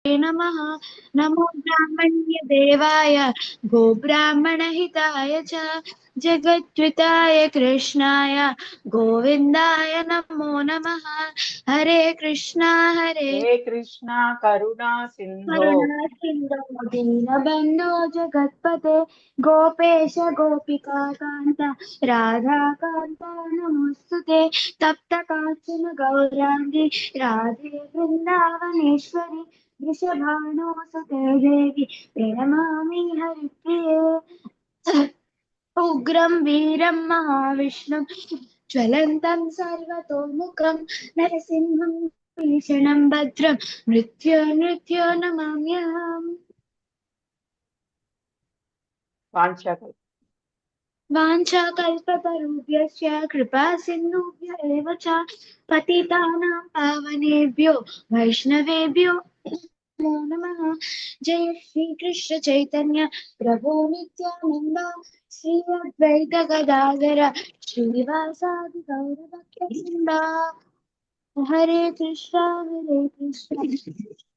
नमः। नमो ब्राह्मण्य देवाय गोब्राह्मणहिताय च जगद्विताय कृष्णाय गोविन्दाय नमो नमः। हरे कृष्णा हे कृष्णा करुणा सिंधो करुणा सिन्धो दीनबन्धो जगत्पते गोपेश गोपिका कान्त राधाकान्त नमोऽस्तुते। तप्त काञ्चन गौराङ्गी राधे वृन्दावनेश्वरी वृषभानुसुते देवी प्रणमामि हरिप्रिये। उग्रं वीरं महाविष्णुं ज्वलन्तं सर्वतोमुखं नरसिंहं भीषणं भद्रं मृत्यो नमाम्यहम्। वाञ्छाकल्प वाञ्छाकल्पतरुभ्यश्च कृपा सिन्धुभ्य एव च पतितानां पावनेभ्यो वैष्णवेभ्यो नमो नमः। जय श्री कृष्ण चैतन्य प्रभु नित्यानंद श्री अद्वैत गदाधर श्रीवासादि गौरभक्तवृंद। हरे कृष्णा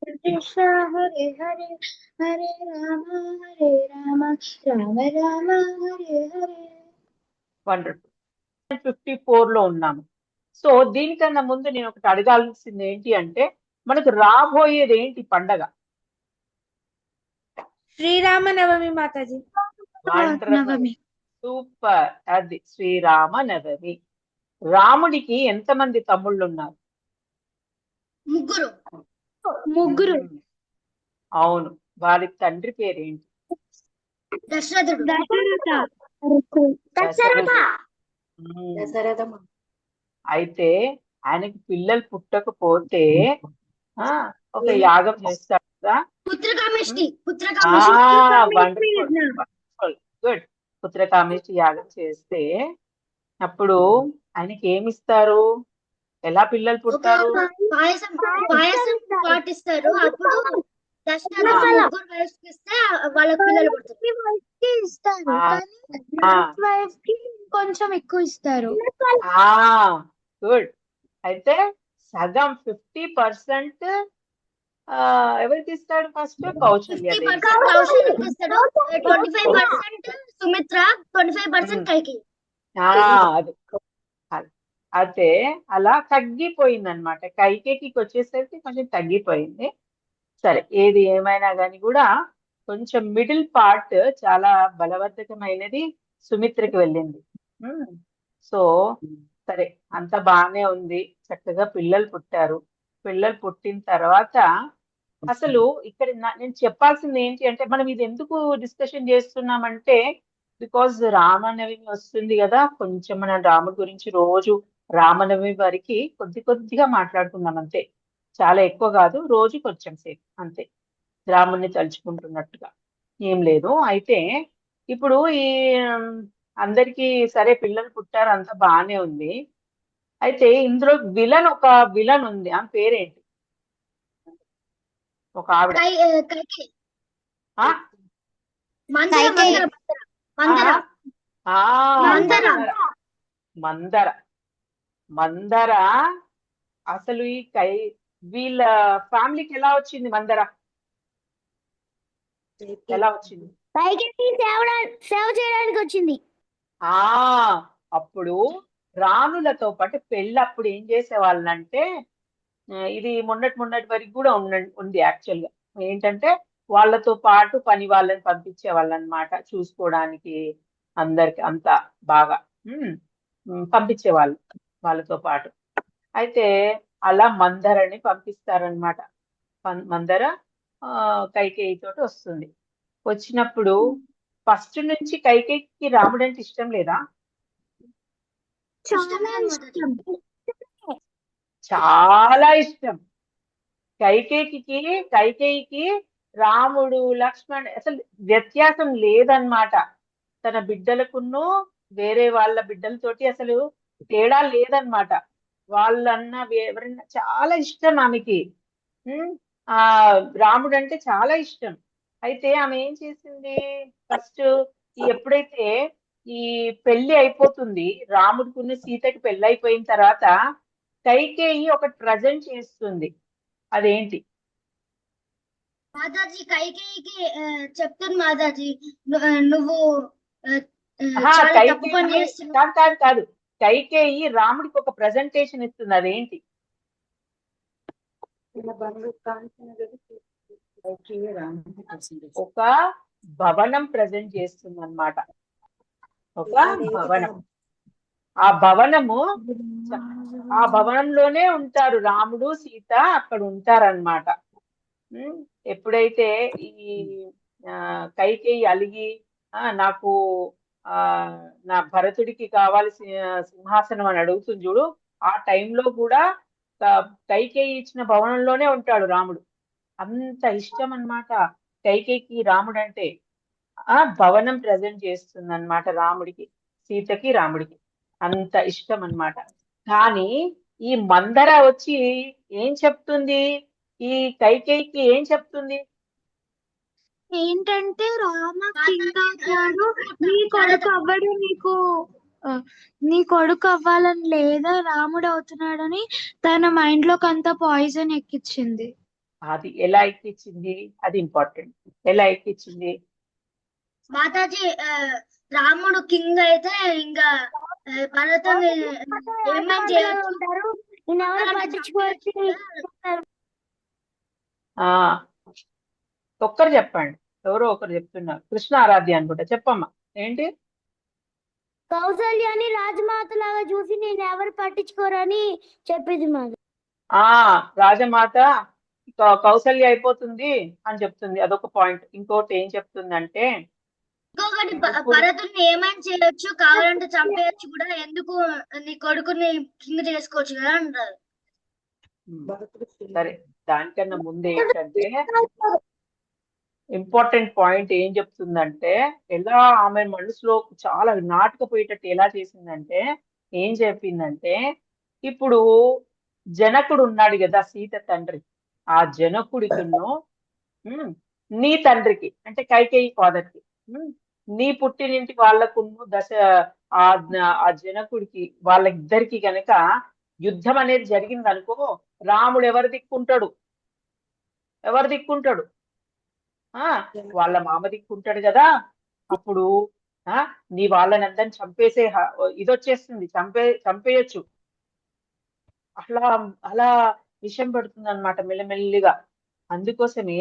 कृष्णा हरे हरे हरे राम राम राम हरे हरे। వండర్ఫుల్ 54 లో ఉన్నాము. సో దీనికన్నా ముందు నేను ఒకటి అడగాల్సింది ఏంటి అంటే మనకు రాబోయేది ఏంటి పండగ? శ్రీరామనవమి మాతాజీ. Wonderful, super. అది శ్రీరామ నవమి. రాముడికి ఎంతమంది తమ్ముళ్ళు ఉన్నారు? ముగ్గురు. ముగ్గురు. అవును. వారి తండ్రి పేరేంటి? దశరథుడు. దశరథుడు. అయితే ఆయనకి పిల్లలు పుట్టకపోతే ఒక యాగం చేస్తాడు కదా. పుత్రకామేష్టి. గుడ్. పుత్రకామేష్టి యాగం చేస్తే అప్పుడు ఆయనకి ఏమిస్తారు? ఎలా పిల్లలు పుడతారు? పాయసం పాటిస్తారు. అప్పుడు దశరథుడు ముగ్గురు వైఫ్స్ ఇస్తే వాళ్ళకి పిల్లలు పుడతారు. ఇస్తారు కానీ వైఫ్ కి కొంచెం ఎక్కువ ఇస్తారు. గుడ్. అయితే సగం 50% ఎవరికి ఇస్తాడు? ఫస్ట్ కౌశల్యాదేవి. 25% సుమిత్ర, 25% కైకేయి. అది అయితే అలా తగ్గిపోయింది అనమాట. కైకేయికి వచ్చేసరికి కొంచెం తగ్గిపోయింది. సరే, ఏది ఏమైనా కానీ కూడా కొంచెం మిడిల్ పార్ట్ చాలా బలవర్ధకమైనది సుమిత్రకి వెళ్ళింది. సో సరే, అంత బాగానే ఉంది. చక్కగా పిల్లలు పుట్టారు. పిల్లలు పుట్టిన తర్వాత అసలు ఇక్కడ నేను చెప్పాల్సింది ఏంటి అంటే మనం ఇది ఎందుకు డిస్కషన్ చేస్తున్నామంటే బికాజ్ రామనవమి వస్తుంది కదా. కొంచెం మనం రాముడి గురించి రోజు రామనవమి వరకు కొద్దిగా మాట్లాడుకుందాం అంతే. చాలా ఎక్కువ కాదు, రోజు కొంచెం సేపు అంతే, రాముడిని తలుచుకుంటున్నట్టుగా. ఏం లేదు. అయితే ఇప్పుడు ఈ అందరికీ సరే పిల్లలు పుట్టారు, అంత బాగానే ఉంది. అయితే ఇందులో ఒక విలన్ ఉంది. ఆమె పేరేంటి? ఒక ఆవిడ. మందర. అసలు ఈ వీళ్ళ ఫ్యామిలీకి ఎలా వచ్చింది మందర? ఎలా వచ్చింది? సేవ చేయడానికి వచ్చింది. అప్పుడు రాణులతో పాటు పెళ్ళప్పుడు ఏం చేసేవాళ్ళంటే ఇది మొన్నటి వరకు కూడా ఉంది యాక్చువల్ గా. ఏంటంటే వాళ్ళతో పాటు పని వాళ్ళని పంపించే వాళ్ళనమాట చూసుకోవడానికి. అందరికి అంతా బాగా పంపించేవాళ్ళు వాళ్ళతో పాటు. అయితే అలా మందరని పంపిస్తారనమాట. మందర కైకేయి తోటి వస్తుంది. వచ్చినప్పుడు ఫస్ట్ నుంచి కైకేయికి రాముడు అంటే ఇష్టం లేదా? చాలా ఇష్టం. కైకేయికి రాముడు లక్ష్మణ్ అసలు వ్యత్యాసం లేదన్నమాట. తన బిడ్డలకును వేరే వాళ్ళ బిడ్డలతోటి అసలు తేడా లేదన్నమాట. వాళ్ళన్నా ఎవరన్నా చాలా ఇష్టం ఆమెకి. రాముడు అంటే చాలా ఇష్టం. అయితే ఆమె ఏం చేసింది? ఫస్ట్ ఎప్పుడైతే ఈ పెళ్లి అయిపోతుంది, రాముడికున్న సీతకి పెళ్లి అయిపోయిన తర్వాత కైకేయి ఒకటి ప్రజెంట్ చేస్తుంది. అదేంటి? మాతాజీ కైకేయికి చెప్తుంది మాతాజీ నువ్వు చాలా తప్పు పని కైకేయి చేస్తున్నావు. కాదు కైకేయి రాముడికి ఒక ప్రెజెంటేషన్ ఇస్తుంది, అదేంటి? ఒక భవనం ప్రజెంట్ చేస్తుంది అన్నమాట. ఒక భవనం. ఆ భవనంలోనే ఉంటారు రాముడు సీత, అక్కడ ఉంటారన్నమాట. ఎప్పుడైతే ఈ కైకేయి అలిగి నాకు నా భరతుడికి కావాల్సిన సింహాసనం అని అడుగుతుంది చూడు, ఆ టైంలో కూడా కైకేయి ఇచ్చిన భవనంలోనే ఉంటాడు రాముడు. అంత ఇష్టం అన్నమాట కైకేయికి రాముడు అంటే. ఆ భవనం ప్రజెంట్ చేస్తుంది అన్నమాట రాముడికి, సీతకి రాముడికి అంత ఇష్టం అన్నమాట. కానీ ఈ మందర వచ్చి ఏం చెప్తుంది, ఈ కైకేయికి ఏం చెప్తుంది? ఏంటంటే రామ కింగ్ అవుతాడు, నీ కొడుకు అవ్వడు, నీ కొడుకు అవ్వాలని లేదా, రాముడు అవుతున్నాడని తన మైండ్ లోకి అంతా పాయిజన్ ఎక్కించింది. అది ఎలా ఎక్కించింది? అది ఇంపార్టెంట్. ఎలా ఎక్కించింది? మాతాజీ రాముడు కింగ్ అయితే ఇంకా భరతం ఏమేం చేయొచ్చు. ఒక్కరు చెప్పండి, ఎవరో ఒకరు చెప్తున్నారు. కృష్ణ ఆరాధ్య అనుకుంటా, చెప్పమ్మా ఏంటి? కౌసల్యాని రాజమాత లాగా చూసి నేను ఎవరు పట్టించుకోరని చెప్పింది మాది. రాజమాత కౌసల్య అయిపోతుంది అని చెప్తుంది, అదొక పాయింట్. ఇంకోటి ఏం చెప్తుందంటే, ఇంకొకటి భరతుని ఏమైనా చేయొచ్చు, కావాలంటే చంపేయచ్చు కూడా, ఎందుకు నీ కొడుకుని కింగ్ చేసుకోవచ్చు కదా అంటారు. సరే, దానికన్నా ముందు ఏంటంటే ఇంపార్టెంట్ పాయింట్ ఏం చెప్తుందంటే, ఎలా ఆమె మనసులో చాలా నాటుకుపోయేటట్టు ఎలా చేసిందంటే, ఏం చెప్పిందంటే, ఇప్పుడు జనకుడు ఉన్నాడు కదా సీత తండ్రి, ఆ జనకుడికిను నీ తండ్రికి అంటే కైకేయి ఫాదర్కి, నీ పుట్టినింటి వాళ్ళకును ఆ జనకుడికి వాళ్ళిద్దరికి గనక యుద్ధం అనేది జరిగింది అనుకో, రాముడు ఎవరు దిక్కుంటాడు? వాళ్ళ మామ దిక్కుంటాడు కదా. అప్పుడు నీ వాళ్ళని అందరిని చంపేసే ఇదొచ్చేస్తుంది, చంపేయొచ్చు. అలా విషయం పడుతుంది అనమాట మెల్లమెల్లిగా. అందుకోసమే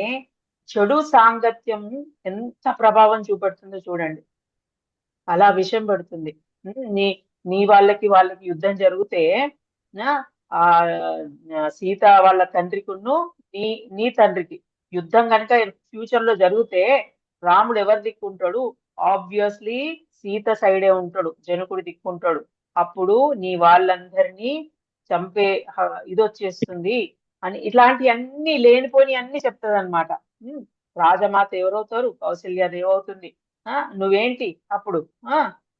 చెడు సాంగత్యం ఎంత ప్రభావం చూపెడుతుందో చూడండి. అలా విషయం పడుతుంది. నీ వాళ్ళకి యుద్ధం జరిగితే ఆ సీత వాళ్ళ తండ్రికును నీ తండ్రికి యుద్ధం కనుక ఫ్యూచర్ లో జరిగితే రాముడు ఎవరు దిక్కుంటాడు? ఆబ్వియస్లీ సీత సైడే ఉంటాడు, జనకుడు దిక్కుంటాడు. అప్పుడు నీ వాళ్ళందరినీ చంపే ఇదొచ్చేస్తుంది అని ఇట్లాంటి అన్ని లేనిపోని అన్ని చెప్తుంది అనమాట. రాజమాత ఎవరవుతారు? కౌసల్యాదేవి అవుతుంది. నువ్వేంటి అప్పుడు?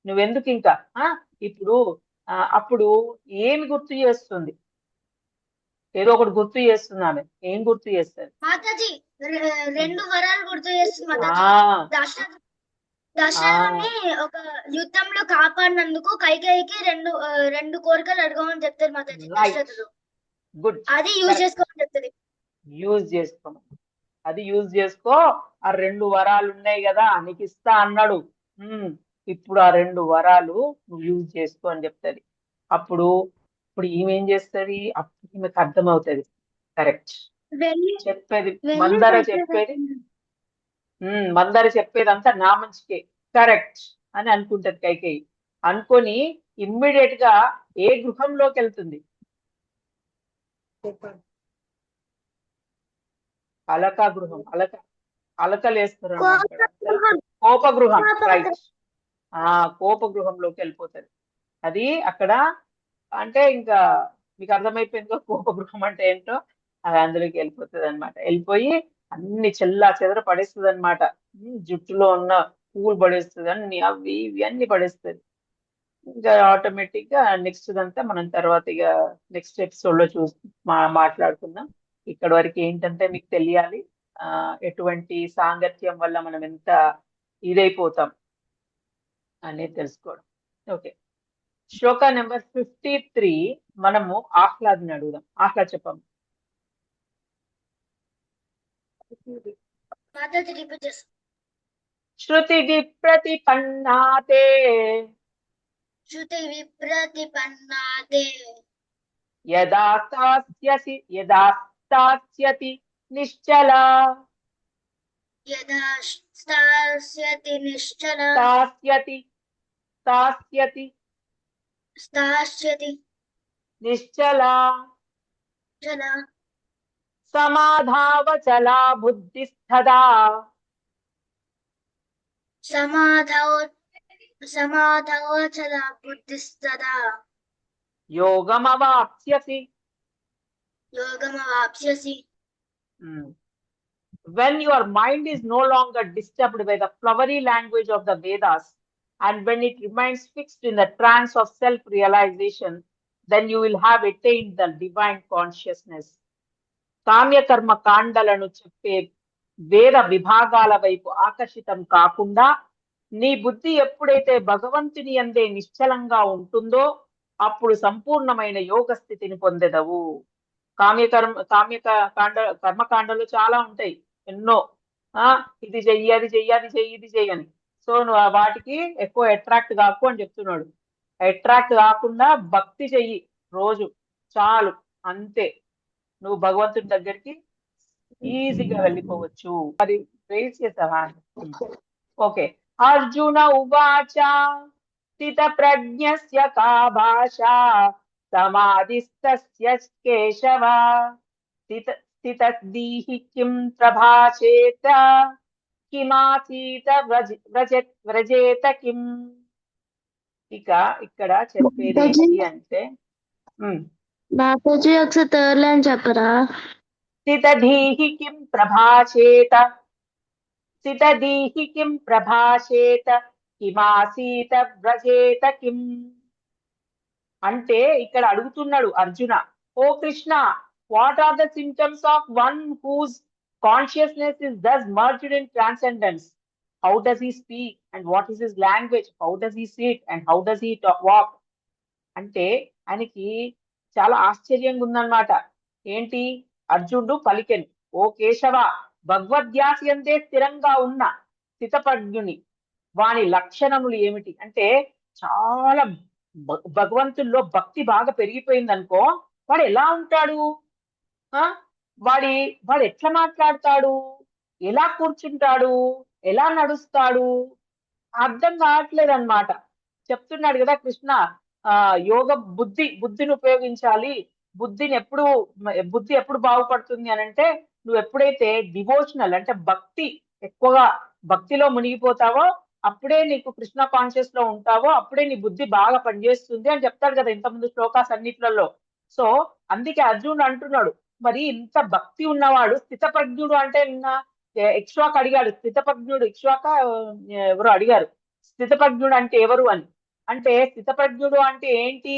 నువ్వెందుకు ఇంకా ఇప్పుడు అప్పుడు ఏమి గుర్తు చేస్తుంది? ఏదో ఒకటి గుర్తు చేస్తుంది ఆమె. ఏం గుర్తు చేస్తుంది? మాతాజీ రెండు వరాలు గుర్తు చేస్తుంది దశరథుని ఒక యుద్ధంలో కాపాడినందుకు కైకేయికి రెండు కోరికలు అడగమని చెప్తారు మాతాజీ దశరథుడు. గుడ్. అది యూజ్ చేసుకోమని చెప్తుంది. అది యూజ్ చేసుకో. ఆ 2 వరాలు ఉన్నాయి కదా నీకు ఇస్తా అన్నాడు. ఇప్పుడు ఆ 2 వరాలు నువ్వు యూజ్ చేసుకో అని చెప్తుంది. అప్పుడు ఈమెం చేస్తుంది? అప్పుడు ఈమెకు అర్థమవుతుంది. కరెక్ట్ చెప్పేది మందర చెప్పేదంతా నా మంచికే, కరెక్ట్ అని అనుకుంటది కైకేయి. అనుకొని ఇమ్మీడియట్ గా ఏ గృహంలోకి వెళ్తుంది? అలకా గృహం. అలకలేస్తారు కోపగృహం. రైట్. కోపగృహంలోకి వెళ్ళిపోతుంది. అది అక్కడ అంటే ఇంకా మీకు అర్థమైపోయిందో కోపగృహం అంటే ఏంటో. అది అందులోకి వెళ్ళిపోతుంది అనమాట. వెళ్ళిపోయి అన్ని చెల్లా చెదర పడేస్తుంది అనమాట. జుట్టులో ఉన్న పువ్వులు పడేస్తుంది, అన్ని అవి ఇవి అన్ని పడేస్తుంది. ఇంకా ఆటోమేటిక్ గా నెక్స్ట్ దంతా మనం తర్వాత ఇక నెక్స్ట్ ఎపిసోడ్ లో మాట్లాడుకుందాం. ఇక్కడ వరకు ఏంటంటే మీకు తెలియాలి ఎటువంటి సాంగత్యం వల్ల మనం ఎంత ఇదైపోతాం అనేది తెలుసుకోవడం. ఓకే, శ్లోక నెంబర్ 53 మనము ఆహ్లాద్ని అడుగుదాం. ఆహ్లాద్ చెప్పండి. మాతాజీ రిపీట్ చేస్తా. శృతి విప్రతిపన్నాతే శృతి విప్రతిపన్నాతే యదా స్థాస్యతి నిశ్చలా యదా స్థాస్యతి నిశ్చల స్థాస్యతి స్థాస్యతి నిశ్చలా చల సమాధావచలా బుద్ధిస్థదా సమాధవచల బుద్ధిస్తదా యోగమవాప్స్యసి. యోగమవాప్స్యసి. When your mind is no longer disturbed by the flowery language of the Vedas, and when it remains fixed in the trance of self-realization, then you will have attained the divine consciousness. కామ్యకర్మ కాండలను చెప్పే వేద విభాగాల వైపు ఆకర్షితం కాకుండా నీ బుద్ధి ఎప్పుడైతే భగవంతుని యందే నిశ్చలంగా ఉంటుందో అప్పుడు సంపూర్ణమైన యోగ స్థితిని పొందెదవు. కర్మకాండలు చాలా ఉంటాయి, ఎన్నో. ఇది చెయ్యి, అది చెయ్యి, అది చెయ్యి, ఇది చెయ్యని. సో నువ్వు వాటికి ఎక్కువ అట్రాక్ట్ కాకు అని చెప్తున్నాడు. అట్రాక్ట్ కాకుండా భక్తి చెయ్యి రోజు, చాలు, అంతే. నువ్వు భగవంతుని దగ్గరికి ఈజీగా వెళ్ళిపోవచ్చు. అది రేస్ చేసావా? ఓకే. అర్జున ఉవాచ స్థిత ప్రజ్ఞస్య కా భాషా సమాధిస్తస్య కేశవ స్థితదీహి కిం ప్రభాషేత కిమాసీత వ్రజేత కిం. ఇక ఇక్కడ చెప్పేది ఏంటి అంటే, మాతాజీ ఒకసారి థర్డ్ లైన్ చెప్పరా? స్థితదీహి కిం ప్రభాషేత కిమాసీత వ్రజేత కిం. అంటే ఇక్కడ అడుగుతున్నాడు అర్జున, ఓ Krishna, what are the symptoms of one whose consciousness is thus merged in transcendence? How does he speak and what is his language? How does he sit and how does he walk? అంటే ఆయనకి చాలా ఆశ్చర్యంగా ఉందన్నమాట. ఏంటి? అర్జునుడు పలికెను, ఓ కేశవ, భగవద్ధ్యాసయందే స్థిరంగా ఉన్న స్థితప్రజ్ఞుని వాని లక్షణములు ఏమిటి అంటే, చాలా భగవంతుల్లో భక్తి బాగా పెరిగిపోయింది అనుకో, వాడు ఎలా ఉంటాడు, వాడు ఎట్లా మాట్లాడతాడు, ఎలా కూర్చుంటాడు, ఎలా నడుస్తాడు, అర్థం కావట్లేదు అన్నమాట. చెప్తున్నాడు కదా కృష్ణ, యోగ బుద్ధిని ఉపయోగించాలి. బుద్ధి ఎప్పుడు బాగుపడుతుంది అని అంటే, నువ్వు ఎప్పుడైతే డివోషనల్ అంటే ఎక్కువగా భక్తిలో మునిగిపోతావో అప్పుడే నీకు కృష్ణ కాన్షియస్ లో ఉంటావో అప్పుడే నీ బుద్ధి బాగా పనిచేస్తుంది అని చెప్తాడు కదా ఇంతకుముందు శ్లోకాస్ అన్నిట్లలో. సో అందుకే అర్జునుడు అంటున్నాడు, మరి ఇంత భక్తి ఉన్నవాడు స్థితప్రజ్ఞుడు అంటే, నిన్న ఇక్ష్వాకు అడిగాడు, ఇక్ష్వాక ఎవరు అడిగారు స్థితప్రజ్ఞుడు అంటే ఎవరు అని. అంటే స్థితప్రజ్ఞుడు అంటే ఏంటి?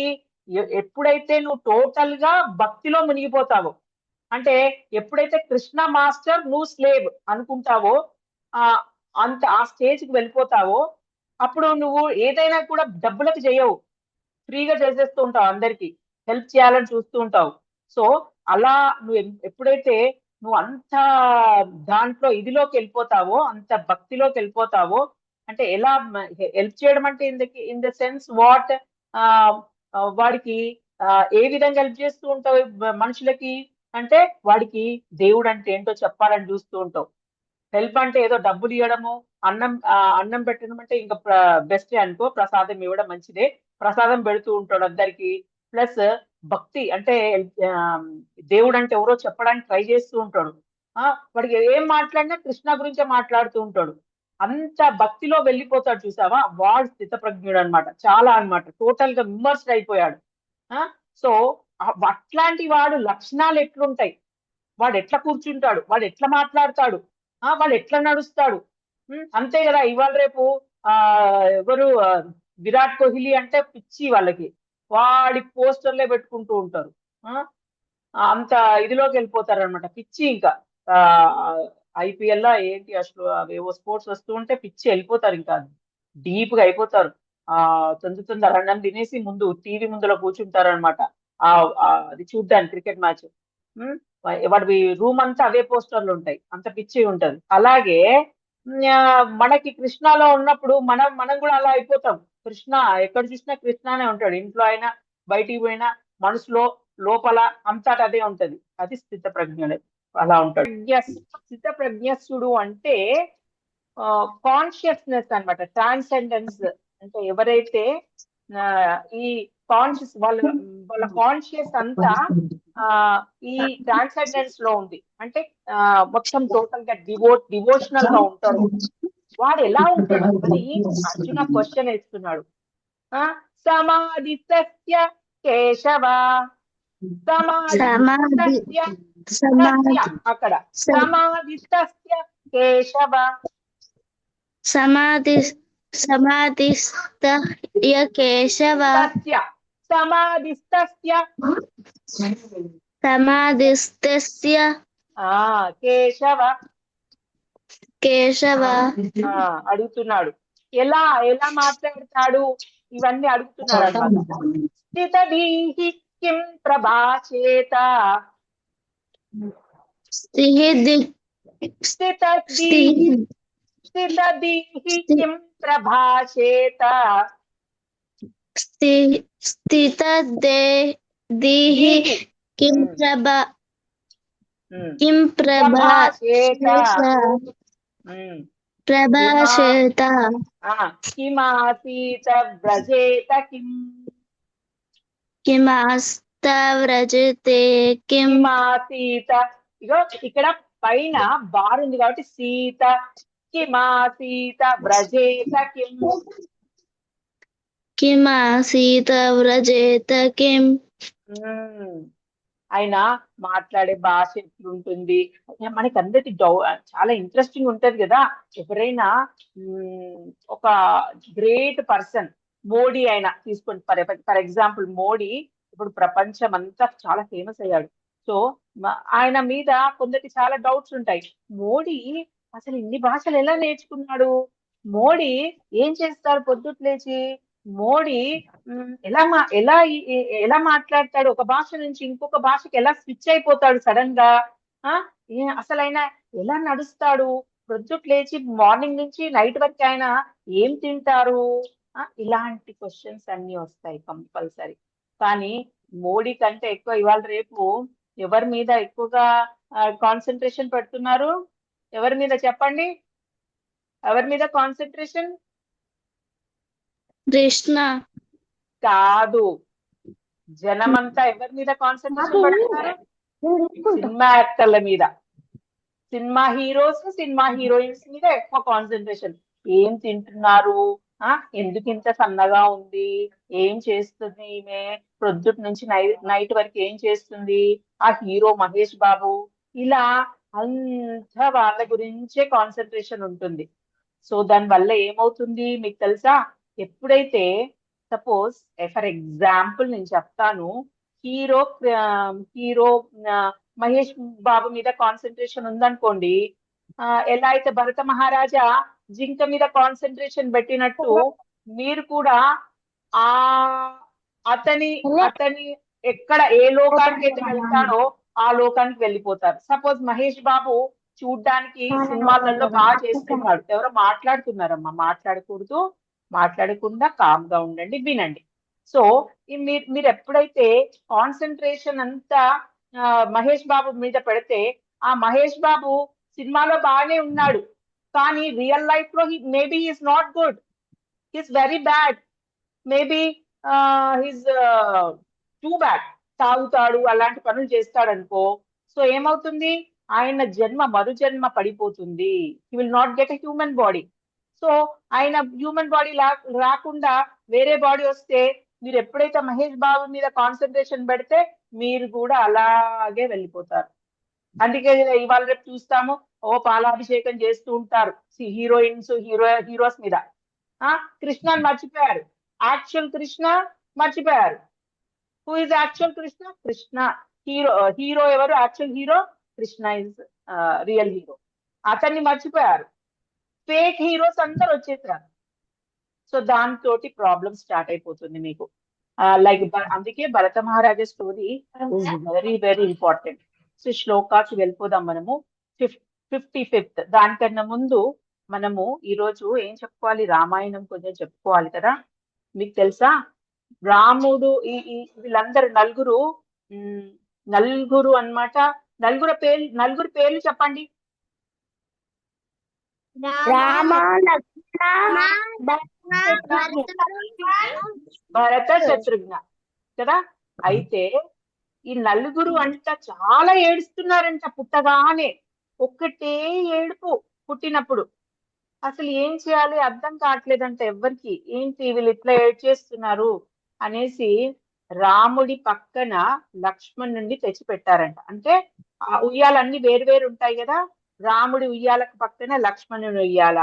ఎప్పుడైతే నువ్వు టోటల్ గా భక్తిలో మునిగిపోతావో, అంటే ఎప్పుడైతే కృష్ణ మాస్టర్ నువ్వు స్లేవ్ అనుకుంటావో, ఆ స్టేజ్ కి వెళ్ళిపోతావో, అప్పుడు నువ్వు ఏదైనా కూడా డబ్బులకు చేయవు, ఫ్రీగా చేసేస్తూ ఉంటావు, అందరికి హెల్ప్ చేయాలని చూస్తూ ఉంటావు. సో అలా నువ్వు ఎప్పుడైతే నువ్వు అంత దాంట్లో ఇదిలోకి వెళ్ళిపోతావో, అంత భక్తిలోకి వెళ్ళిపోతావో, అంటే ఎలా హెల్ప్ చేయడం అంటే ఇన్ ద సెన్స్ వాట్, వాడికి ఏ విధంగా హెల్ప్ చేస్తూ ఉంటావు మనుషులకి అంటే, వాడికి దేవుడు అంటే ఏంటో చెప్పాలని చూస్తూ ఉంటావు. హెల్ప్ అంటే ఏదో డబ్బులు ఇవ్వడము, అన్నం పెట్టడం అంటే ఇంకా బెస్ట్ అనుకో, ప్రసాదం ఇవ్వడం మంచిదే, ప్రసాదం పెడుతూ ఉంటాడు అందరికి. ప్లస్ భక్తి అంటే దేవుడు అంటే ఎవరో చెప్పడానికి ట్రై చేస్తూ ఉంటాడు. వాడికి ఏం మాట్లాడినా కృష్ణ గురించే మాట్లాడుతూ ఉంటాడు. అంత భక్తిలో వెళ్ళిపోతాడు చూసావా, వాడు స్థితప్రజ్ఞుడు అనమాట. చాలా అనమాట, టోటల్ గా ఇమ్మర్స్డ్ అయిపోయాడు. సో అట్లాంటి వాడు లక్షణాలు ఎట్లుంటాయి, వాడు ఎట్లా కూర్చుంటాడు, వాడు ఎట్లా మాట్లాడతాడు, వాడు ఎట్లా నడుస్తాడు, అంతే కదా. ఇవాళ రేపు ఎవరు విరాట్ కోహ్లీ అంటే పిచ్చి వాళ్ళకి, వాడి పోస్టర్లే పెట్టుకుంటూ ఉంటారు. అంత ఇదిలోకి వెళ్ళిపోతారు అనమాట, పిచ్చి. ఇంకా IPL లా ఏంటి అసలు అవేవో స్పోర్ట్స్ వస్తూ ఉంటే పిచ్చి వెళ్ళిపోతారు, ఇంకా డీప్ గా అయిపోతారు. తొందర అన్నం తినేసి ముందు టీవీ ముందులో కూర్చుంటారు అనమాట, అది చూడ్డానికి క్రికెట్ మ్యాచ్. వాడి రూమ్ అంతా అవే పోస్టర్లు ఉంటాయి, అంత పిచ్చి ఉంటది. అలాగే మనకి కృష్ణలో ఉన్నప్పుడు మనం కూడా అలా అయిపోతాం. కృష్ణ ఎక్కడ చూసినా కృష్ణనే ఉంటాడు, ఇంట్లో అయినా బయటికి పోయినా మనసులో లోపల అంతటా అదే ఉంటది. అది స్థిత ప్రజ్ఞుడు, అలా ఉంటాడు. స్థిత ప్రజ్ఞస్సుడు అంటే కాన్షియస్నెస్ అన్నమాట, ట్రాన్సెండెన్స్. అంటే ఎవరైతే ఈ కాన్షియస్ వాళ్ళ కాన్షియస్ అంతా ఈ ట్రాన్సెండెన్స్ లో ఉంది. అంటే మొత్తం టోటల్ గా డివోషనల్ గా ఉంటారు. వాడు ఎలా ఉంటాడు అని అర్జున క్వశ్చన్ వేస్తున్నాడు. సమాధి సత్య కేశవ, సమాధి సత్య, అక్కడ సమాధి సత్య కేశవ, సమాధిస్థ కేశవ, సమాధిస్తస్య సమాధిస్థస్య కేశవ కేశవ. అడుగుతున్నాడు ఎలా ఎలా మాట్లాడతాడు, ఇవన్నీ అడుగుతున్నాడు అన్నమాట. స్థితదీహి కిం ప్రభాషేత, స్థితదీహి కిం ప్రభాషేత, స్థితదీహి కిం ప్రభాషేత, కిమాసీత వ్రజేత కిం, కిమాస్త వ్రజతే కిం, కిమాసీత. ఇగో ఇక్కడ పైన బార్ ఉంది కాబట్టి సీత, కిమాసీత వ్రజేత కిం, కిమాసీత వ్రజేత కిం. ఆయన మాట్లాడే భాష ఎట్లుంటుంది, మనకి అందరికి చాలా ఇంట్రెస్టింగ్ ఉంటది కదా. ఎవరైనా ఒక గ్రేట్ పర్సన్, మోడీ అయినా తీసుకోండి, ఫర్ ఎగ్జాంపుల్ మోడీ ఇప్పుడు ప్రపంచం అంతా చాలా ఫేమస్ అయ్యాడు. సో ఆయన మీద కొందరికి చాలా డౌట్స్ ఉంటాయి. మోడీ అసలు ఇన్ని భాషలు ఎలా నేర్చుకున్నాడు, మోడీ ఏం చేస్తారు పొద్దుట లేచి, మోడీ ఎలా మాట్లాడతాడు, ఒక భాష నుంచి ఇంకొక భాషకి ఎలా స్విచ్ అయిపోతాడు సడన్ గా, అసలు ఆయన ఎలా నడుస్తాడు, ప్రొద్దుట లేచి మార్నింగ్ నుంచి నైట్ వరకు ఆయన ఏం తింటారు, ఇలాంటి క్వశ్చన్స్ అన్ని వస్తాయి కంపల్సరీ. కానీ మోడీ కంటే ఎక్కువ ఇవాళ రేపు ఎవరి మీద ఎక్కువగా కాన్సన్ట్రేషన్ పెడుతున్నారు, ఎవరి మీద చెప్పండి, ఎవరి మీద కాన్సన్ట్రేషన్? కృష్ణ కాదు, జనమంతా ఎవరి మీద కాన్సన్ట్రేషన్ పెడుతున్నారు? సినిమా యాక్టర్ల మీద, సినిమా హీరోస్, సినిమా హీరోయిన్స్ మీద ఎక్కువ కాన్సన్ట్రేషన్. ఏం తింటున్నారు, ఎందుకు ఇంత సన్నగా ఉంది, ఏం చేస్తుంది ఈమె, ప్రొద్దుట నుంచి నైట్ వరకు ఏం చేస్తుంది ఆ హీరో మహేష్ బాబు, ఇలా అంతా వాళ్ళ గురించే కాన్సన్ట్రేషన్ ఉంటుంది. సో దాని వల్ల ఏమవుతుంది మీకు తెలుసా? ఎప్పుడైతే సపోజ్ ఫర్ ఎగ్జాంపుల్ నేను చెప్తాను, హీరో మహేష్ బాబు మీద కాన్సన్ట్రేషన్ ఉందనుకోండి, ఎలా అయితే భరత మహారాజా జింక మీద కాన్సన్ట్రేషన్ పెట్టినట్టు మీరు కూడా అతని ఎక్కడ ఏ లోకానికి అయితే వెళ్తాడో ఆ లోకానికి వెళ్ళిపోతారు. సపోజ్ మహేష్ బాబు చూడ్డానికి సినిమాలలో బాగా చేస్తున్నాడు, ఎవరో మాట్లాడుతున్నారమ్మా, మాట్లాడకూడదు, మాట్లాడకుండా కామ్ గా ఉండండి, వినండి. సో మీరు ఎప్పుడైతే కాన్సన్ట్రేషన్ అంతా మహేష్ బాబు మీద పెడితే, ఆ మహేష్ బాబు సినిమాలో బాగానే ఉన్నాడు, కానీ రియల్ లైఫ్ లో maybe is not good, is very bad, maybe is too bad, తాగుతాడు, అలాంటి పనులు చేస్తాడు అనుకో. సో ఏమవుతుంది, ఆయన మరు జన్మ పడిపోతుంది, he will not get a human body. So ఆయన హ్యూమన్ బాడీ రాకుండా వేరే బాడీ వస్తే, మీరు ఎప్పుడైతే మహేష్ బాబు మీద కాన్సన్ట్రేషన్ పెడితే మీరు కూడా అలాగే వెళ్ళిపోతారు. అందుకే ఇవాళ రేపు చూస్తాము, పాలాభిషేకం చేస్తూ ఉంటారు హీరోయిన్స్, హీరోస్ మీద. కృష్ణని మర్చిపోయారు, యాక్చువల్ కృష్ణ మర్చిపోయారు. Who is actual Krishna? Krishna hero ఎవరు? Actual hero Krishna is real hero. అతన్ని మర్చిపోయారు, ఫేక్ హీరోస్ అందరు వచ్చేసారు. సో దాంతో ప్రాబ్లం స్టార్ట్ అయిపోతుంది మీకు. లైక్ అందుకే Bharata Maharaja story is very very important. శ్లోకాకి వెళ్ళిపోదాం మనము. 55th. దానికన్నా ముందు మనము ఈరోజు ఏం చెప్పుకోవాలి, రామాయణం కొంచెం చెప్పుకోవాలి కదా. మీకు తెలుసా రాముడు వీళ్ళందరూ నలుగురు అన్నమాట. నలుగురు పేర్లు చెప్పండి. భరత శత్రుఘ్న కదా. అయితే ఈ నలుగురు అంట చాలా ఏడుస్తున్నారంట పుట్టగానే. ఒక్కటే ఏడుపు పుట్టినప్పుడు. అసలు ఏం చేయాలి అర్థం కావట్లేదంట ఎవ్వరికి. ఏంటి వీళ్ళు ఇట్లా ఏడ్చేస్తున్నారు అనేసి రాముడి పక్కన లక్ష్మణుడిని తెచ్చి పెట్టారంట. అంటే ఆ ఉయ్యాలన్నీ వేరు వేరు ఉంటాయి కదా. రాముడి ఉయ్యాలకు పక్కన లక్ష్మణుని ఉయ్యాల,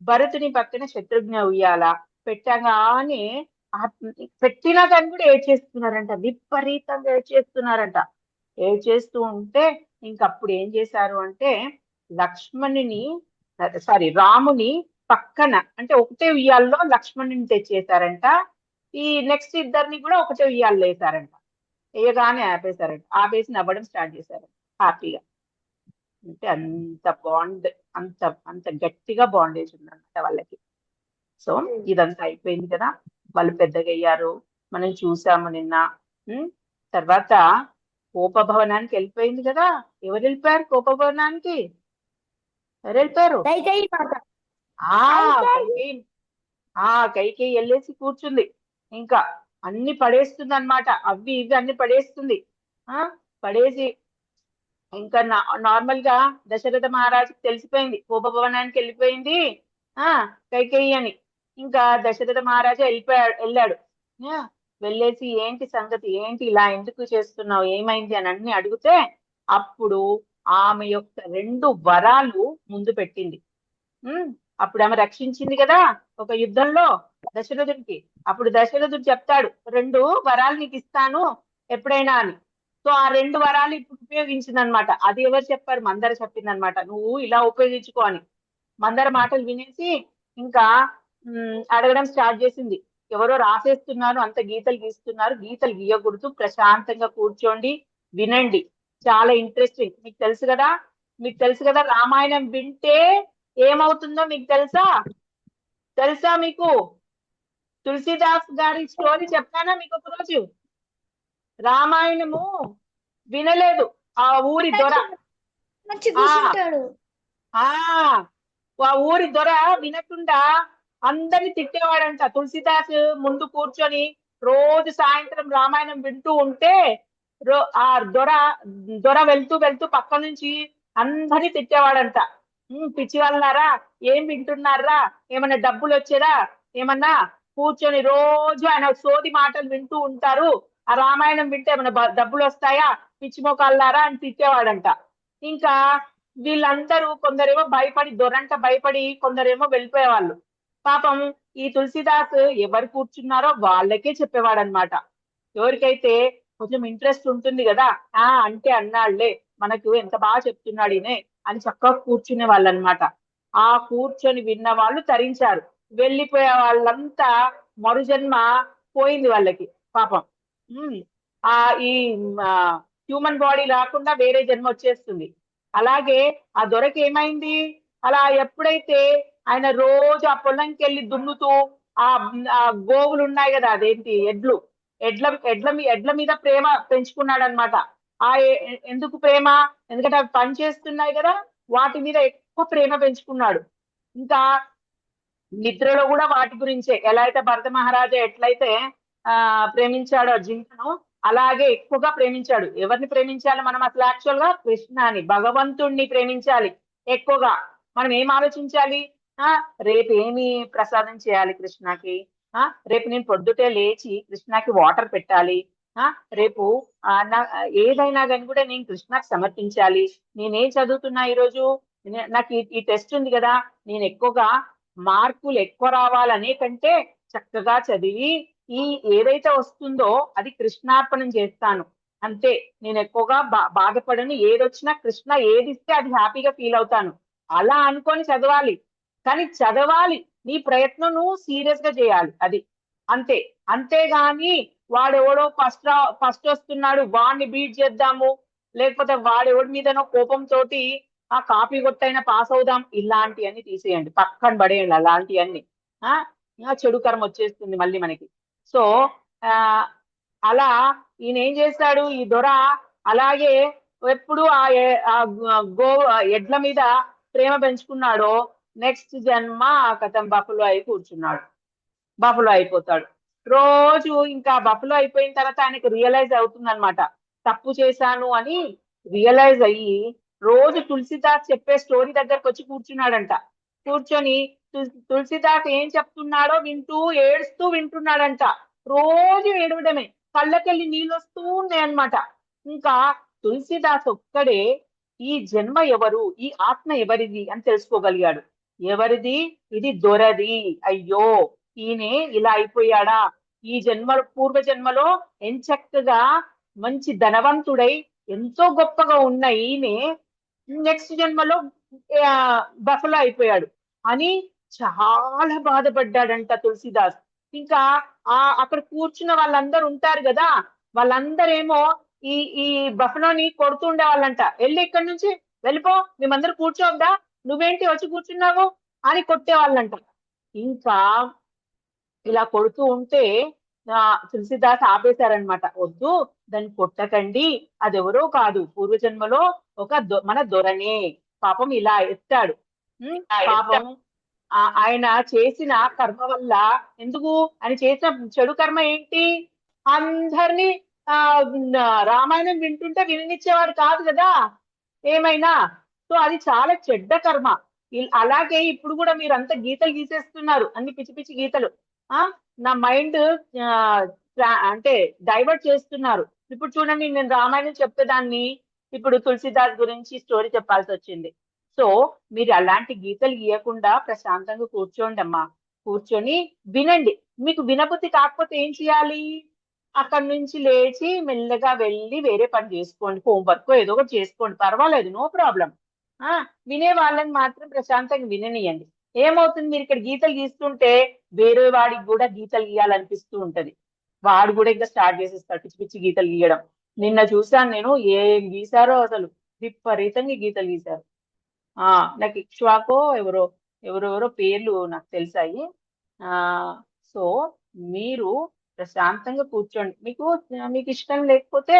భరతుని పక్కన శత్రుఘ్న ఉయ్యాల పెట్టగానే పెట్టినా కానీ కూడా ఏడ్చేస్తున్నారంట. విపరీతంగా ఏడ్చేస్తున్నారంట. ఏడ్చేస్తూ ఉంటే ఇంకప్పుడు ఏం చేశారు అంటే రాముని పక్కన అంటే ఒకటే ఉయ్యాల్లో లక్ష్మణుని తెచ్చేసారంట. ఈ నెక్స్ట్ ఇద్దరిని కూడా ఒకటే ఉయ్యాల్లో వేసారంట. వేయగానే ఆపేశారంట. ఆపేసి నవ్వడం స్టార్ట్ చేశారు హ్యాపీగా. అంటే అంత బాండ్, అంత గట్టిగా బాండేజ్ ఉందన్నమాట వాళ్ళకి. సో ఇదంతా అయిపోయింది కదా. వాళ్ళు పెద్దగా అయ్యారు, మనం చూసాము నిన్న. తర్వాత కోపభవనానికి వెళ్ళిపోయింది కదా. ఎవరు వెళ్ళిపోయారు కోపభవనానికి? ఎవరు వెళ్ళిపోయారు? కైకేయి వెళ్ళేసి కూర్చుంది. ఇంకా అన్ని పడేస్తుంది అన్నమాట. అవి ఇవి అన్ని పడేస్తుంది. పడేసి ఇంకా నార్మల్ గా దశరథ మహారాజుకి తెలిసిపోయింది కోపభవనానికి వెళ్ళిపోయింది కైకేయి అని. ఇంకా దశరథ మహారాజు వెళ్ళాడు. వెళ్ళేసి ఏంటి సంగతి, ఏంటి ఇలా ఎందుకు చేస్తున్నావు, ఏమైంది అని అన్ని అడిగితే అప్పుడు ఆమె యొక్క 2 వరాలు ముందు పెట్టింది. అప్పుడు ఆమె రక్షించింది కదా ఒక యుద్ధంలో దశరథుడికి. అప్పుడు దశరథుడు చెప్తాడు 2 వరాలు నీకు ఇస్తాను ఎప్పుడైనా అని. సో ఆ 2 వరాలు ఇప్పుడు ఉపయోగించింది అనమాట. అది ఎవరు చెప్పారు? మందర చెప్పింది అనమాట. నువ్వు ఇలా ఉపయోగించుకో అని. మందర మాటలు వినేసి ఇంకా అడగడం స్టార్ట్ చేసింది. ఎవరో రాసేస్తున్నారు, అంత గీతలు గీస్తున్నారు, గీతలు గీయకూడదు, ప్రశాంతంగా కూర్చోండి, వినండి, చాలా ఇంట్రెస్టింగ్. మీకు తెలుసు కదా రామాయణం వింటే ఏమవుతుందో మీకు తెలుసా మీకు? తులసిదాస్ గారి స్టోరీ చెప్పానా మీకు ఒకరోజు? రామాయణము వినలేదు ఆ ఊరి దొర. ఆ ఊరి దొర వినకుండా అందరిని తిట్టేవాడంట. తులసిదాస్ ముందు కూర్చొని రోజు సాయంత్రం రామాయణం వింటూ ఉంటే ఆ దొర వెళ్తూ పక్క నుంచి అందరినీ తిట్టేవాడంట. పిచ్చి వాళ్ళారా, ఏం వింటున్నారా, ఏమన్నా డబ్బులు వచ్చేదా, ఏమన్నా కూర్చొని రోజు ఆయన సోది మాటలు వింటూ ఉంటారు, ఆ రామాయణం వింటే ఏమన్నా డబ్బులు వస్తాయా, పిచ్చి మొక్కల్లారా అని తిట్టేవాడంట. ఇంకా వీళ్ళందరూ కొందరేమో దొరంట భయపడి కొందరేమో వెళ్ళిపోయేవాళ్ళు. పాపం ఈ తులసిదాస్ ఎవరు కూర్చున్నారో వాళ్ళకే చెప్పేవాడనమాట. ఎవరికైతే కొంచెం ఇంట్రెస్ట్ ఉంటుంది కదా, అంటే అన్నాళ్లే మనకు ఎంత బాగా చెప్తున్నాడు ఈయనే అని చక్కగా కూర్చునే వాళ్ళు అనమాట. ఆ కూర్చొని విన్న వాళ్ళు తరించారు. వెళ్ళిపోయే వాళ్ళంతా మరుజన్మ పోయింది వాళ్ళకి పాపం. ఈ హ్యూమన్ బాడీ రాకుండా వేరే జన్మ వచ్చేస్తుంది. అలాగే ఆ దొరకి ఏమైంది, అలా ఎప్పుడైతే ఆయన రోజు ఆ పొలంకి వెళ్ళి దున్నుతూ ఆ గోవులు ఉన్నాయి కదా, అదేంటి ఎడ్ల మీద ప్రేమ పెంచుకున్నాడు అనమాట. ఎందుకు ప్రేమ? ఎందుకంటే అవి పని చేస్తున్నాయి కదా, వాటి మీద ఎక్కువ ప్రేమ పెంచుకున్నాడు. ఇంకా నిద్రలో కూడా వాటి గురించే. ఎలా అయితే భరత మహారాజా ఎట్లయితే ప్రేమించాడో జింకను, అలాగే ఎక్కువగా ప్రేమించాడు. ఎవరిని ప్రేమించాలి మనం అసలు? యాక్చువల్ గా కృష్ణాని, భగవంతుణ్ణి ప్రేమించాలి ఎక్కువగా. మనం ఏం ఆలోచించాలి? రేపు ఏమి ప్రసాదం చేయాలి కృష్ణకి, రేపు నేను పొద్దుటే లేచి కృష్ణకి వాటర్ పెట్టాలి, రేపు ఏదైనా కానీ కూడా నేను కృష్ణకి సమర్పించాలి. నేనేం చదువుతున్నా ఈరోజు, నాకు ఈ టెస్ట్ ఉంది కదా, నేను ఎక్కువగా మార్కులు ఎక్కువ రావాలనే కంటే చక్కగా చదివి ఏదైతే వస్తుందో అది కృష్ణార్పణం చేస్తాను అంతే. నేను ఎక్కువగా బాధపడను, ఏదొచ్చినా కృష్ణ ఏది ఇస్తే అది హ్యాపీగా ఫీల్ అవుతాను అలా అనుకొని చదవాలి. కానీ చదవాలి, నీ ప్రయత్నం నువ్వు సీరియస్ గా చేయాలి, అది అంతే. అంతేగాని వాడెవడో ఫస్ట్ వస్తున్నాడు వాడిని బీట్ చేద్దాము, లేకపోతే వాడెవడి మీదనో కోపంతో ఆ కాపీ కొట్టైనా పాస్ అవుదాం, ఇలాంటివన్నీ తీసేయండి, పక్కన పడేయండి అలాంటివన్నీ. ఆ చెడు కర్మ వచ్చేస్తుంది మళ్ళీ మనకి. సో ఆ అలా ఈయన ఏం చేస్తాడు, ఈ దొర అలాగే ఎప్పుడు గో ఎడ్ల మీద ప్రేమ పెంచుకున్నాడో నెక్స్ట్ జన్మ కథం బఫులో అయి కూర్చున్నాడు, బఫులో అయిపోతాడు. రోజు ఇంకా బఫులో అయిపోయిన తర్వాత ఆయనకు రియలైజ్ అవుతుంది అనమాట, తప్పు చేశాను అని రియలైజ్ అయ్యి రోజు తులసిదాస్ చెప్పే స్టోరీ దగ్గరకు వచ్చి కూర్చున్నాడంట. కూర్చొని తులసిదాస్ ఏం చెప్తున్నాడో వింటూ ఏడుస్తూ వింటున్నాడంట. రోజు ఏడవడమే, కళ్ళకెళ్ళి నీళ్ళు వస్తూ ఉన్నాయన్నమాట. ఇంకా తులసిదాస్ ఒక్కడే ఈ జన్మ ఎవరు, ఈ ఆత్మ ఎవరిది అని తెలుసుకోగలిగాడు. ఎవరిది? ఇది దొరది. అయ్యో ఈయనే ఇలా అయిపోయాడా, ఈ జన్మ పూర్వ జన్మలో ఎంచక్కగా మంచి ధనవంతుడై ఎంతో గొప్పగా ఉన్న ఈయనే నెక్స్ట్ జన్మలో బఫలో అయిపోయాడు అని చాలా బాధపడ్డాడంట తులసిదాస్. ఇంకా అక్కడ కూర్చున్న వాళ్ళందరూ ఉంటారు కదా, వాళ్ళందరేమో ఈ ఈ బఫలోని కొడుతుండే వాళ్ళంట. వెళ్ళి ఇక్కడి నుంచి వెళ్ళిపో, మేమందరూ కూర్చోద్దా, నువ్వేంటి వచ్చి కూర్చున్నావు అని కొట్టేవాళ్ళంట. ఇంకా ఇలా కొడుతూ ఉంటే తులసిదాస్ ఆపేశారనమాట. వద్దు, దాన్ని కొట్టకండి, అదెవరో కాదు, పూర్వజన్మలో ఒక మన దొరనే, పాపం ఇలా ఎత్తాడు. పాపం ఆయన చేసిన కర్మ వల్ల, ఎందుకు ఆయన చేసిన చెడు కర్మ ఏంటి, అందరినీ రామాయణం వింటుంటే వినిచ్చేవాడు కాదు కదా ఏమైనా. సో అది చాలా చెడ్డ కర్మ. అలాగే ఇప్పుడు కూడా మీరు అంత గీతలు గీసేస్తున్నారు, అన్ని పిచ్చి పిచ్చి గీతలు. నా మైండ్ అంటే డైవర్ట్ చేస్తున్నారు. ఇప్పుడు చూడండి, నేను రామాయణం చెప్పేదాన్ని ఇప్పుడు తులసిదాస్ గురించి స్టోరీ చెప్పాల్సి వచ్చింది. సో మీరు అలాంటి గీతలు గీయకుండా ప్రశాంతంగా కూర్చోండి అమ్మా, కూర్చొని వినండి. మీకు వినబుద్ధి కాకపోతే ఏం చేయాలి, అక్కడి నుంచి లేచి మెల్లగా వెళ్ళి వేరే పని చేసుకోండి, హోంవర్క్ ఏదో ఒకటి చేసుకోండి, పర్వాలేదు, నో ప్రాబ్లం. వినే వాళ్ళని మాత్రం ప్రశాంతంగా విననియండి. ఏమవుతుంది, మీరు ఇక్కడ గీతలు గీస్తుంటే వేరే వాడికి కూడా గీతలు గీయాలనిపిస్తూ ఉంటది, వాడు కూడా ఇంకా స్టార్ట్ చేసేస్తాడు పిచ్చి పిచ్చి గీతలు గీయడం. నిన్న చూసాను నేను, ఏం గీసారో అసలు, విపరీతంగా గీతలు గీశారు. నాకు ఇక్ష్వాకో ఎవరెవరో పేర్లు నాకు తెలిసాయి. సో మీరు ప్రశాంతంగా కూర్చోండి. మీకు ఇష్టం లేకపోతే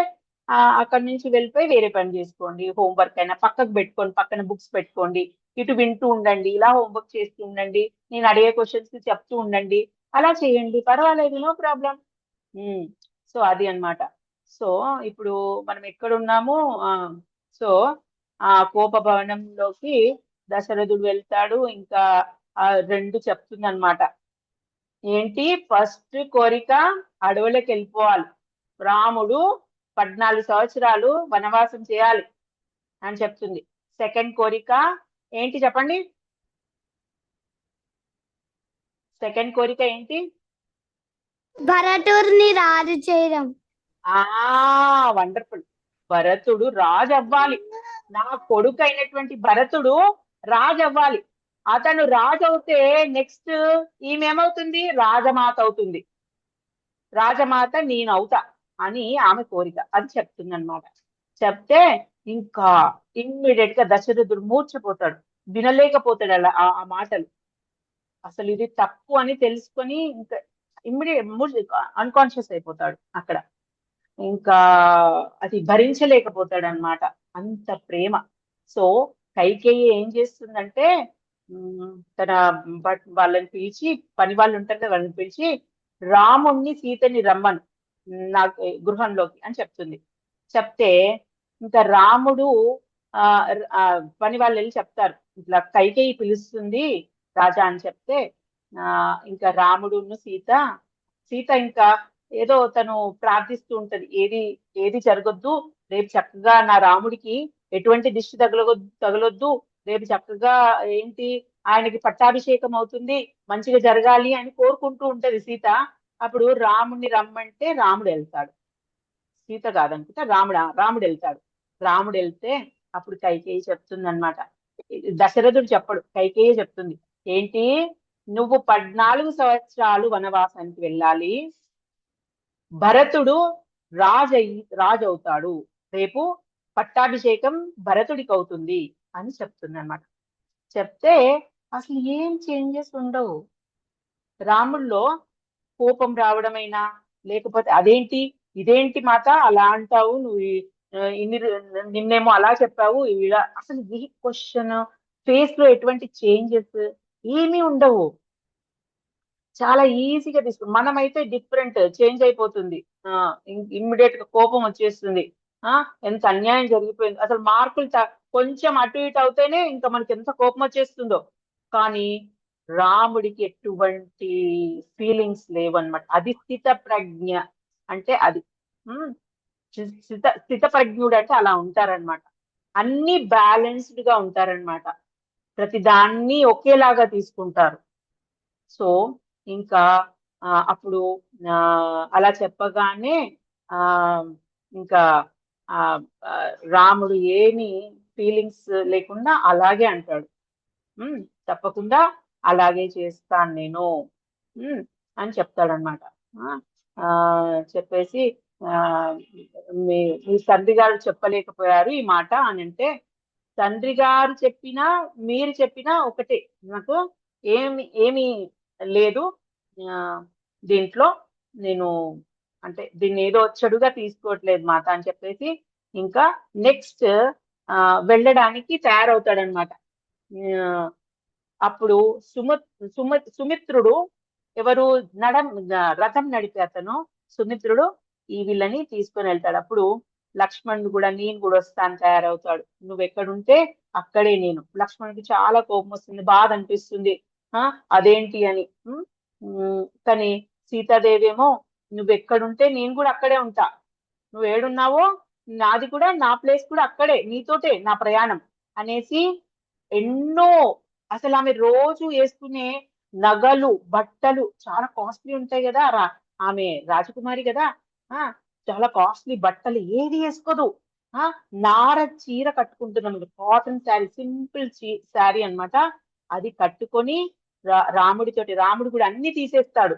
అక్కడి నుంచి వెళ్ళిపోయి వేరే పని చేసుకోండి, హోంవర్క్ అయినా పక్కకు పెట్టుకోండి, పక్కన బుక్స్ పెట్టుకోండి, ఇటు వింటూ ఉండండి, ఇలా హోంవర్క్ చేస్తూ ఉండండి, నేను అడిగే క్వశ్చన్స్ కి చెప్తూ ఉండండి, అలా చేయండి, పర్వాలేదు, నో ప్రాబ్లం. సో అది అన్నమాట. సో ఇప్పుడు మనం ఎక్కడున్నాము, సో ఆ కోపభవనంలోకి దశరథుడు వెళ్తాడు. ఇంకా రెండు చెప్తుంది అనమాట. ఏంటి, ఫస్ట్ కోరిక అడవులకు వెళ్ళిపోవాలి, రాముడు 14 సంవత్సరాలు వనవాసం చేయాలి అని చెప్తుంది. సెకండ్ కోరిక ఏంటి చెప్పండి, సెకండ్ కోరిక ఏంటి, భరతుడిని రాజు చేయడం. వండర్ఫుల్, భరతుడు రాజు అవ్వాలి, నా కొడుకు అయినటువంటి భరతుడు రాజు అవ్వాలి. అతను రాజు అవుతే నెక్స్ట్ ఈమెమవుతుంది, రాజమాత అవుతుంది, రాజమాత నేనవుతా అని ఆమె కోరిక. అది చెప్తుంది అనమాట. చెప్తే ఇంకా ఇమ్మీడియట్ గా దశరథుడు మూర్చిపోతాడు, వినలేకపోతాడు అలా ఆ మాటలు. అసలు ఇది తప్పు అని తెలుసుకొని ఇంకా ఇమ్మీడియట్ అన్కాన్షియస్ అయిపోతాడు అక్కడ. ఇంకా అది భరించలేకపోతాడు అనమాట, అంత ప్రేమ. సో కైకేయి ఏం చేస్తుందంటే, తన వాళ్ళని పిలిచి, పని వాళ్ళు ఉంటారు కదా, వాళ్ళని పిలిచి రాముణ్ణి సీతని రమ్మను నాకు గృహంలోకి అని చెప్తుంది. చెప్తే ఇంకా రాముడు పని వాళ్ళు వెళ్ళి చెప్తారు, ఇట్లా కైకేయి పిలుస్తుంది రాజా అని చెప్తే, ఇంకా రాముడును సీత ఇంకా ఏదో తను ప్రార్థిస్తూ ఉంటది, ఏది జరగొద్దు, రేపు చక్కగా నా రాముడికి ఎటువంటి దిష్టి తగలొద్దు, రేపు చక్కగా ఏంటి ఆయనకి పట్టాభిషేకం అవుతుంది, మంచిగా జరగాలి అని కోరుకుంటూ ఉంటది సీత. అప్పుడు రాముడిని రమ్మంటే రాముడు వెళ్తాడు, సీత కాదనుకుంటా రాముడు వెళ్తాడు. రాముడు వెళ్తే అప్పుడు కైకేయి చెప్తుంది అనమాట, దశరథుడు చెప్పడు, కైకేయి చెప్తుంది, ఏంటి, నువ్వు 14 సంవత్సరాలు వనవాసానికి వెళ్ళాలి, భరతుడు రాజు అవుతాడు, రేపు పట్టాభిషేకం భరతుడికి అవుతుంది అని చెప్తుందన్నమాట. చెప్తే అసలు ఏం చేంజెస్ ఉండవు. రాముల్లో కోపం రావడమైనా, లేకపోతే అదేంటి ఇదేంటి మాత అలా అంటావు, నువ్వు నిన్నేమో అలా చెప్పావు, ఇలా అసలు ఈ క్వశ్చన్, ఫేస్ లో ఎటువంటి చేంజెస్ ఏమీ ఉండవు. చాలా ఈజీగా మనమైతే డిఫరెంట్ చేంజ్ అయిపోతుంది. ఇమ్మీడియట్ గా కోపం వచ్చేస్తుంది. ఎంత అన్యాయం జరిగిపోయింది, అసలు మార్కులు కొంచెం అటు ఇటు అవుతేనే ఇంకా మనకి ఎంత కోపం వచ్చేస్తుందో. కానీ రాముడికి ఎటువంటి ఫీలింగ్స్ లేవన్నమాట. అది స్థిత ప్రజ్ఞ అంటే అది. స్థిత ప్రజ్ఞుడు అంటే అలా ఉంటారనమాట. అన్ని బ్యాలెన్స్డ్ గా ఉంటారనమాట. ప్రతి దాన్ని ఒకేలాగా తీసుకుంటారు. సో ఇంకా అప్పుడు అలా చెప్పగానే ఇంకా రాముడు ఏమి ఫీలింగ్స్ లేకుండా అలాగే అంటాడు, తప్పకుండా అలాగే చేస్తాను నేను అని చెప్తాడనమాట. చెప్పేసి మీ తండ్రి గారు చెప్పలేకపోయారు ఈ మాట అని అంటే, తండ్రి గారు చెప్పినా మీరు చెప్పినా ఒకటే, నాకు ఏమి లేదు దీంట్లో, నేను అంటే దీన్ని ఏదో చెడుగా తీసుకోవట్లేదు మాత అని చెప్పేసి ఇంకా నెక్స్ట్ వెళ్ళడానికి తయారవుతాడనమాట. అప్పుడు సుమిత్రుడు ఎవరు రథం నడిపే అతను సుమిత్రుడు ఈ వీళ్ళని తీసుకొని వెళ్తాడు. అప్పుడు లక్ష్మణుడు కూడా నేను కూడా వస్తాను తయారవుతాడు, నువ్వు ఎక్కడుంటే అక్కడే నేను. లక్ష్మణుడికి చాలా కోపం వస్తుంది, బాధ అనిపిస్తుంది, అదేంటి అని. కానీ సీతాదేవి ఏమో నువ్వు ఎక్కడుంటే నేను కూడా అక్కడే ఉంటా, నువ్వు ఏడున్నావో నాది కూడా, నా ప్లేస్ కూడా అక్కడే, నీతోటే నా ప్రయాణం అనేసి ఎన్నో, అసలు ఆమె రోజు వేసుకునే నగలు బట్టలు చాలా కాస్ట్లీ ఉంటాయి కదా, ఆమె రాజకుమారి కదా, చాలా కాస్ట్లీ బట్టలు ఏది వేసుకోదు. నార చీర కట్టుకుంటున్నాం, కాటన్ శారీ, సింపుల్ శారీ అన్నమాట. అది కట్టుకొని రాముడు కూడా అన్ని తీసేస్తాడు.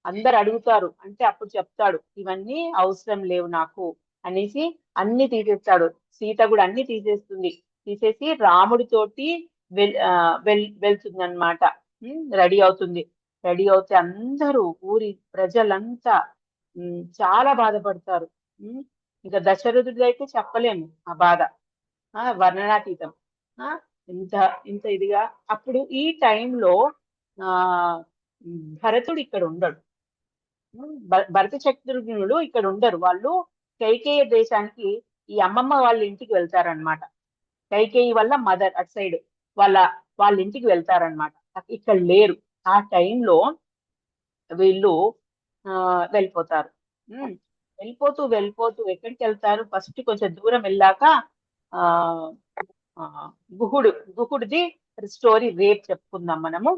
అందరు అడుగుతారు అంటే అప్పుడు చెప్తాడు, ఇవన్నీ అవసరం లేవు నాకు అనేసి అన్ని తీసేస్తాడు. సీత కూడా అన్ని తీసేస్తుంది. తీసేసి రాముడితోటి వెళ్తుంది అనమాట. రెడీ అవుతుంది. రెడీ అవుతే అందరూ ఊరి ప్రజలంతా చాలా బాధపడతారు. ఇంకా దశరథుడి అయితే చెప్పలేము ఆ బాధ, వర్ణనాతీతం. ఇంత ఇదిగా అప్పుడు ఈ టైంలో భరతుడు ఇక్కడ ఉండడు, భరత శత్రుఘ్నుడు ఇక్కడ ఉండరు. వాళ్ళు కైకేయ దేశానికి ఈ అమ్మమ్మ వాళ్ళ ఇంటికి వెళ్తారనమాట. కైకేయి వల్ల మదర్ అటు సైడ్ వాళ్ళ ఇంటికి వెళ్తారనమాట. ఇక్కడ లేరు. ఆ టైంలో వీళ్ళు వెళ్ళిపోతారు. వెళ్ళిపోతూ ఎక్కడికి వెళ్తారు, ఫస్ట్ కొంచెం దూరం వెళ్ళాక గుహుడిది స్టోరీ రేపు చెప్పుకుందాం మనము.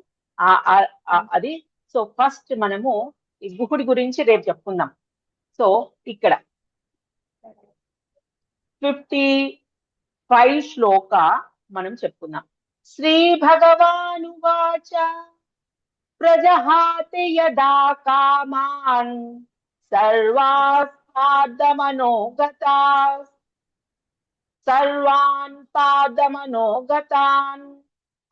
అది సో ఫస్ట్ మనము ఈ గుహుడి గురించి రేపు చెప్పుకుందాం. సో ఇక్కడ 55 శ్లోక మనం చెప్పుకుందాం. శ్రీ భగవానువాచ ప్రజహాతి యదా కామాన్ సర్వాన్ పాదమనోగతాన్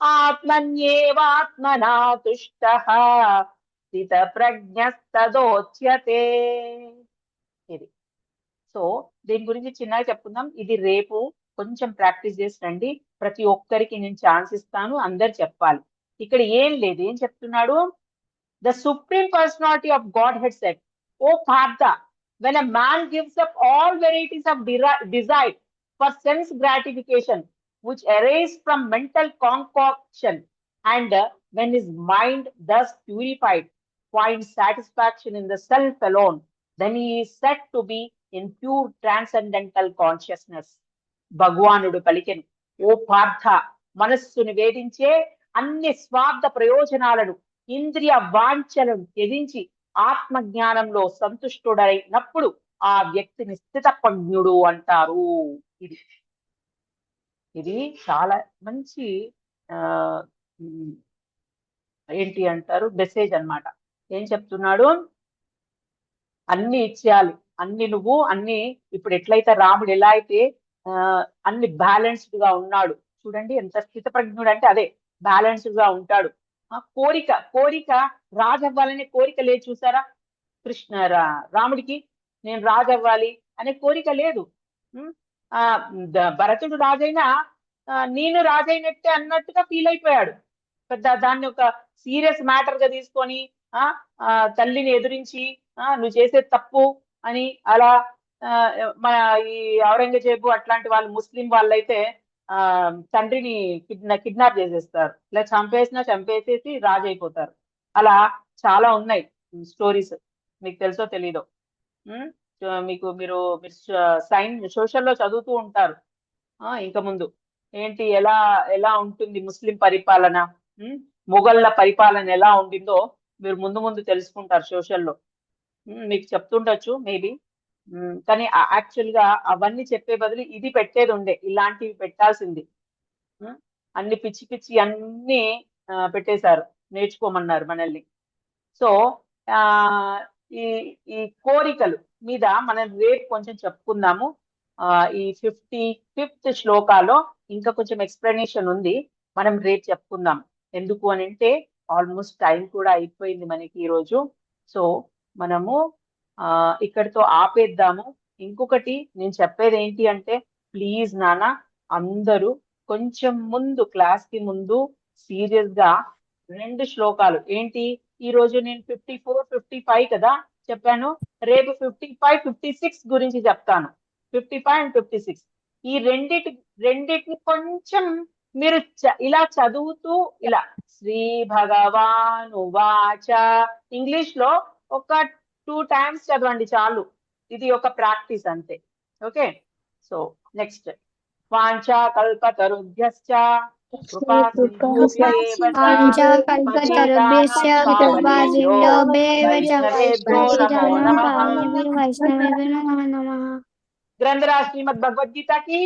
ఆత్మన్యేవాత్మనా తుష్టః స్థిత ప్రజ్ఞస్తదోచ్యతే. ఇది. సో దీని గురించి చిన్నగా చెప్పుకుందాం. ఇది రేపు కొంచెం ప్రాక్టీస్ చేసి రండి. ప్రతి ఒక్కరికి నేను ఛాన్స్ ఇస్తాను, అందరు చెప్పాలి. ఇక్కడ ఏం లేదు, ఏం చెప్తున్నాడు, the supreme personality of Godhead said, O Partha, when a man gives up all varieties of desire for sense gratification which arise from mental concoction, and when his mind thus purified finds satisfaction in the self alone, then he is said to be in pure transcendental consciousness. భగవానుడు పలికెను, ఓ పార్థ, మనస్సును వేధించే అన్ని స్వార్థ ప్రయోజనాలను, ఇంద్రియ వాంఛలను త్యజించి ఆత్మజ్ఞానంలో సంతుష్టుడైనప్పుడు ఆ వ్యక్తిని స్థితప్రజ్ఞుడు అంటారు. ఇది చాలా మంచి ఏంటి అంటారు మెసేజ్ అన్నమాట. ఏం చెప్తున్నాడు, అన్ని ఇచ్చేయాలి, అన్ని ఇప్పుడు ఎట్లయితే రాముడు ఎలా అయితే అన్ని బ్యాలెన్స్డ్ గా ఉన్నాడు, చూడండి ఎంత స్థితప్రజ్ఞుడు అంటే అదే బ్యాలెన్స్డ్ గా ఉంటాడు. కోరిక రాజు అవ్వాలనే కోరిక లేదు చూసారా, రాముడికి నేను రాజు అవ్వాలి అనే కోరిక లేదు. భరతుడు రాజైనా నేను రాజైనట్టే అన్నట్టుగా ఫీల్ అయిపోయాడు. పెద్ద దాన్ని ఒక సీరియస్ మ్యాటర్ గా తీసుకొని తల్లిని ఎదిరించి నువ్వు చేసేది తప్పు అని అలా మన ఈ ఔరంగజేబు అట్లాంటి వాళ్ళు ముస్లిం వాళ్ళైతే తండ్రిని కిడ్నాప్ చేసేస్తారు, ఇలా చంపేసేసి రాజు అయిపోతారు. అలా చాలా ఉన్నాయి స్టోరీస్, మీకు తెలుసో తెలీదో. మీరు సోషల్లో చదువుతూ ఉంటారు ఇంకా ముందు ఏంటి ఎలా ఉంటుంది ముస్లిం పరిపాలన, మొఘళ్ళ పరిపాలన ఎలా ఉండిందో మీరు ముందు తెలుసుకుంటారు సోషల్లో. మీకు చెప్తుండొచ్చు మేబీ, కానీ యాక్చువల్ గా అవన్నీ చెప్పే బదులు ఇది పెట్టేది ఉండే, ఇలాంటివి పెట్టాల్సింది. అన్ని పిచ్చి అన్ని పెట్టేశారు, నేర్చుకోమన్నారు మనల్ని. సో ఈ కోరికలు మీద మనం రేపు కొంచెం చెప్పుకుందాము. ఈ 55th శ్లోకాలో ఇంకా కొంచెం ఎక్స్ప్లెనేషన్ ఉంది, మనం రేపు చెప్పుకుందాం. ఎందుకు అని అంటే ఆల్మోస్ట్ టైం కూడా అయిపోయింది మనకి ఈరోజు. సో మనము ఇక్కడితో ఆపేద్దాము. ఇంకొకటి నేను చెప్పేది ఏంటి అంటే, ప్లీజ్ నాన్న అందరూ కొంచెం ముందు క్లాస్ కి ముందు సీరియస్ గా 2 శ్లోకాలు ఏంటి, ఈ రోజు నేను 54, 55 కదా చెప్పాను, రేపు 55, 56 గురించి చెప్తాను. 55 and 56 ఈ రెండిటిని కొంచెం మీరు ఇలా చదువుతూ ఇలా శ్రీ భగవాన్ ఉవాచ ఇంగ్లీష్ లో ఒక 2 times చదవండి చాలు, ఇది ఒక ప్రాక్టీస్ అంతే. ఓకే, సో నెక్స్ట్ వాంఛా కల్పతరుభ్యశ్చ కృపా గ్రంథరాజ్ శ్రీమద్ భగవద్గీత की